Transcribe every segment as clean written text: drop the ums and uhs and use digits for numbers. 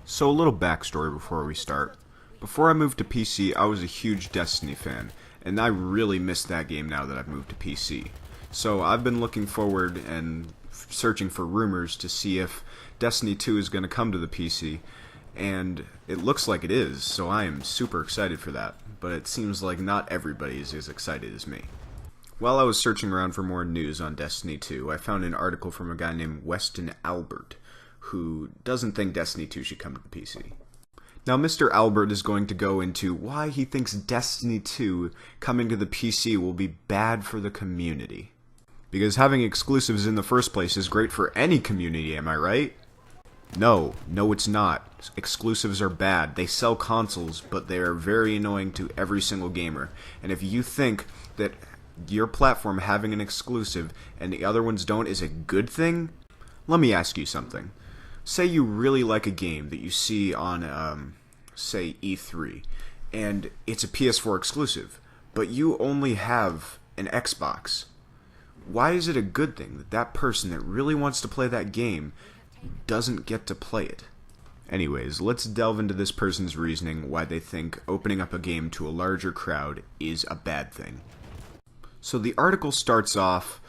So a little backstory before we start. Before I moved to PC, I was a huge Destiny fan, and I really miss that game now that I've moved to PC. So I've been looking forward and searching for rumors to see if Destiny 2 is going to come to the PC, and it looks like it is, so I am super excited for that, but it seems like not everybody is as excited as me. While I was searching around for more news on Destiny 2, I found an article from a guy named Weston Albert, who doesn't think Destiny 2 should come to the PC. Now, Mr. Albert is going to go into why he thinks Destiny 2 coming to the PC will be bad for the community. Because having exclusives in the first place is great for any community, am I right? No, it's not. Exclusives are bad. They sell consoles, but they are very annoying to every single gamer. And if you think that your platform having an exclusive and the other ones don't is a good thing, let me ask you something. Say you really like a game that you see on, say, E3, and it's a PS4 exclusive, but you only have an Xbox. Why is it a good thing that that person that really wants to play that game doesn't get to play it? Anyways, let's delve into this person's reasoning why they think opening up a game to a larger crowd is a bad thing. So the article starts off,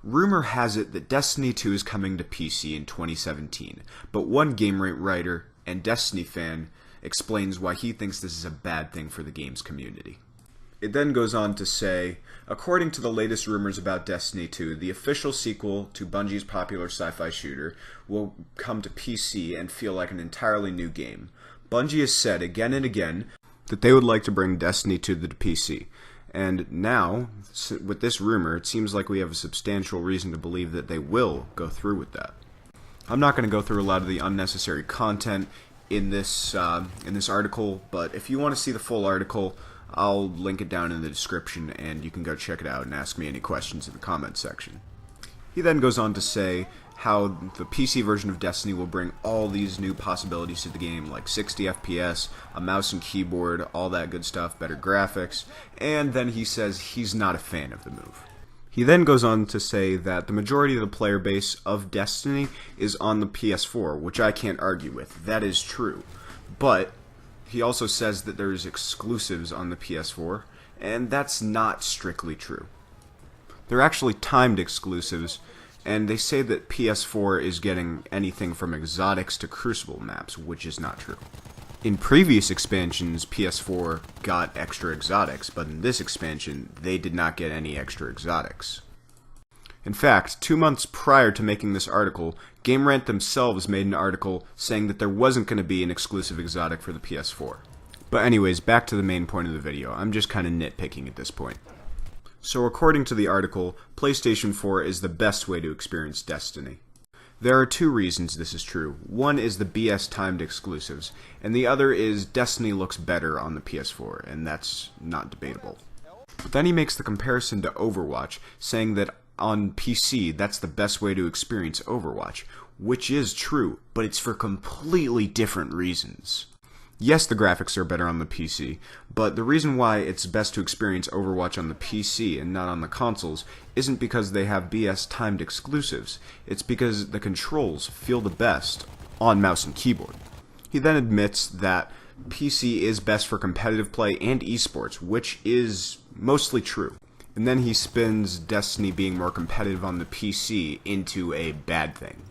rumor has it that Destiny 2 is coming to PC in 2017, but one Gamerant writer and Destiny fan explains why he thinks this is a bad thing for the game's community. It then goes on to say, according to the latest rumors about Destiny 2, the official sequel to Bungie's popular sci-fi shooter will come to PC and feel like an entirely new game. Bungie has said again and again that they would like to bring Destiny 2 to the PC. And now, with this rumor, it seems like we have a substantial reason to believe that they will go through with that. I'm not going to go through a lot of the unnecessary content in this article, but if you want to see the full article, I'll link it down in the description, and you can go check it out and ask me any questions in the comments section. He then goes on to say how the PC version of Destiny will bring all these new possibilities to the game, like 60 FPS, a mouse and keyboard, all that good stuff, better graphics, and then he says he's not a fan of the move. He then goes on to say that the majority of the player base of Destiny is on the PS4, which I can't argue with. That is true. But he also says that there's exclusives on the PS4, and that's not strictly true. They're actually timed exclusives, and they say that PS4 is getting anything from exotics to Crucible maps, which is not true. In previous expansions, PS4 got extra exotics, but in this expansion, they did not get any extra exotics. In fact, 2 months prior to making this article, Gamerant themselves made an article saying that there wasn't going to be an exclusive exotic for the PS4. But anyways, back to the main point of the video. I'm just kind of nitpicking at this point. So according to the article, PlayStation 4 is the best way to experience Destiny. There are two reasons this is true. One is the BS timed exclusives, and the other is Destiny looks better on the PS4, and that's not debatable. But then he makes the comparison to Overwatch, saying that on PC, that's the best way to experience Overwatch, which is true, but it's for completely different reasons. Yes, the graphics are better on the PC, but the reason why it's best to experience Overwatch on the PC and not on the consoles isn't because they have BS timed exclusives, it's because the controls feel the best on mouse and keyboard. He then admits that PC is best for competitive play and esports, which is mostly true. And then he spins Destiny being more competitive on the PC into a bad thing.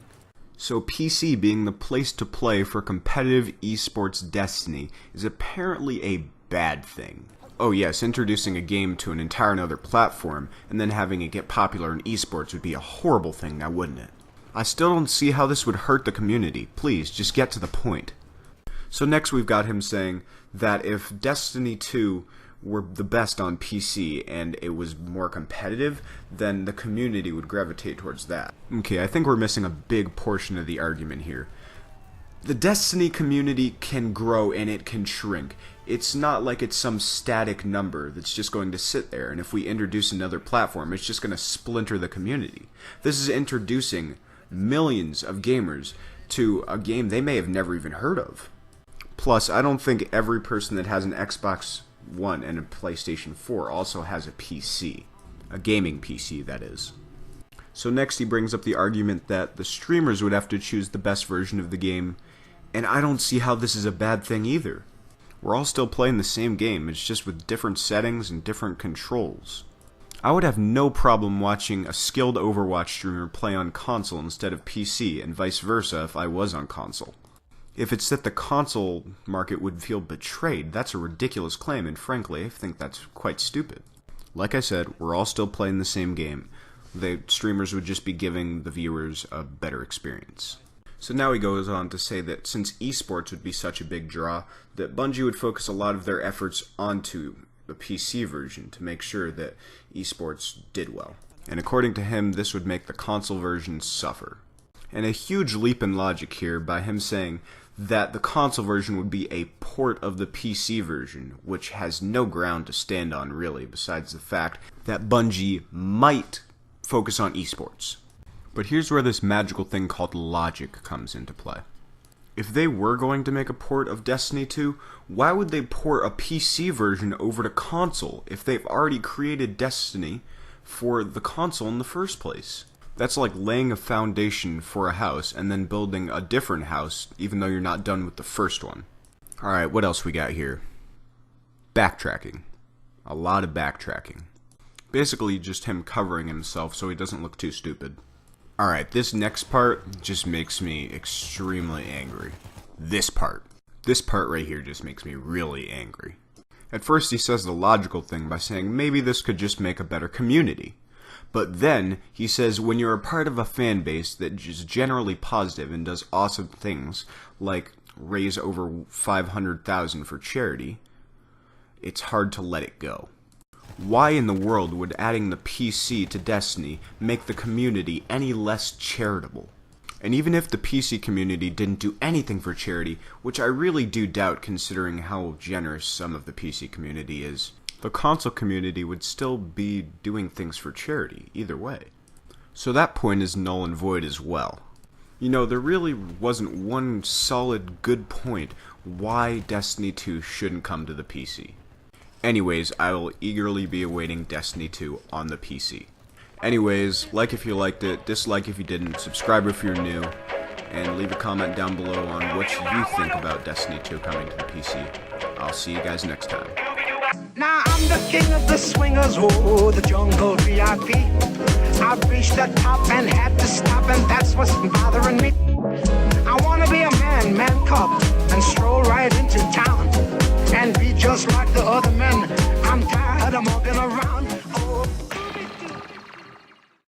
So PC being the place to play for competitive esports Destiny is apparently a bad thing. Oh yes, introducing a game to an entire another platform and then having it get popular in esports would be a horrible thing now, wouldn't it? I still don't see how this would hurt the community. Please, just get to the point. So next we've got him saying that if Destiny 2 were the best on PC and it was more competitive, then the community would gravitate towards that. Okay, I think we're missing a big portion of the argument here. The Destiny community can grow and it can shrink. It's not like it's some static number that's just going to sit there, and if we introduce another platform, it's just going to splinter the community. This is introducing millions of gamers to a game they may have never even heard of. Plus, I don't think every person that has an Xbox One and a PlayStation 4 also has a PC. A gaming PC, that is. So next he brings up the argument that the streamers would have to choose the best version of the game, And I don't see how this is a bad thing either. We're all still playing the same game, it's just with different settings and different controls. I would have no problem watching a skilled Overwatch streamer play on console instead of PC, and vice versa if I was on console. If it's that the console market would feel betrayed, that's a ridiculous claim, and frankly, I think that's quite stupid. Like I said, we're all still playing the same game. The streamers would just be giving the viewers a better experience. So now he goes on to say that since esports would be such a big draw, that Bungie would focus a lot of their efforts onto the PC version to make sure that esports did well. And according to him, this would make the console version suffer. And a huge leap in logic here by him saying that the console version would be a port of the PC version, which has no ground to stand on really, besides the fact that Bungie might focus on esports. But here's where this magical thing called logic comes into play. If they were going to make a port of Destiny 2, why would they port a PC version over to console if they've already created Destiny for the console in the first place? That's like laying a foundation for a house and then building a different house even though you're not done with the first one. Alright, what else we got here? Backtracking. A lot of backtracking. Basically just him covering himself so he doesn't look too stupid. Alright, this next part just makes me extremely angry. This part right here just makes me really angry. At first he says the logical thing by saying maybe this could just make a better community. But then he says when you're a part of a fan base that is generally positive and does awesome things, like raise over 500,000 for charity, it's hard to let it go. Why in the world would adding the PC to Destiny make the community any less charitable? And even if the PC community didn't do anything for charity, which I really do doubt considering how generous some of the PC community is, the console community would still be doing things for charity, either way. So that point is null and void as well. You know, there really wasn't one solid good point why Destiny 2 shouldn't come to the PC. Anyways, I will eagerly be awaiting Destiny 2 on the PC. Anyways, like if you liked it, dislike if you didn't, subscribe if you're new, and leave a comment down below on what you think about Destiny 2 coming to the PC. I'll see you guys next time. Now I'm the king of the swingers, oh, the jungle VIP. I've reached the top and had to stop, and that's what's bothering me. I wanna be a man cub, and stroll right into town, and be just like the other men. I'm tired of walking around.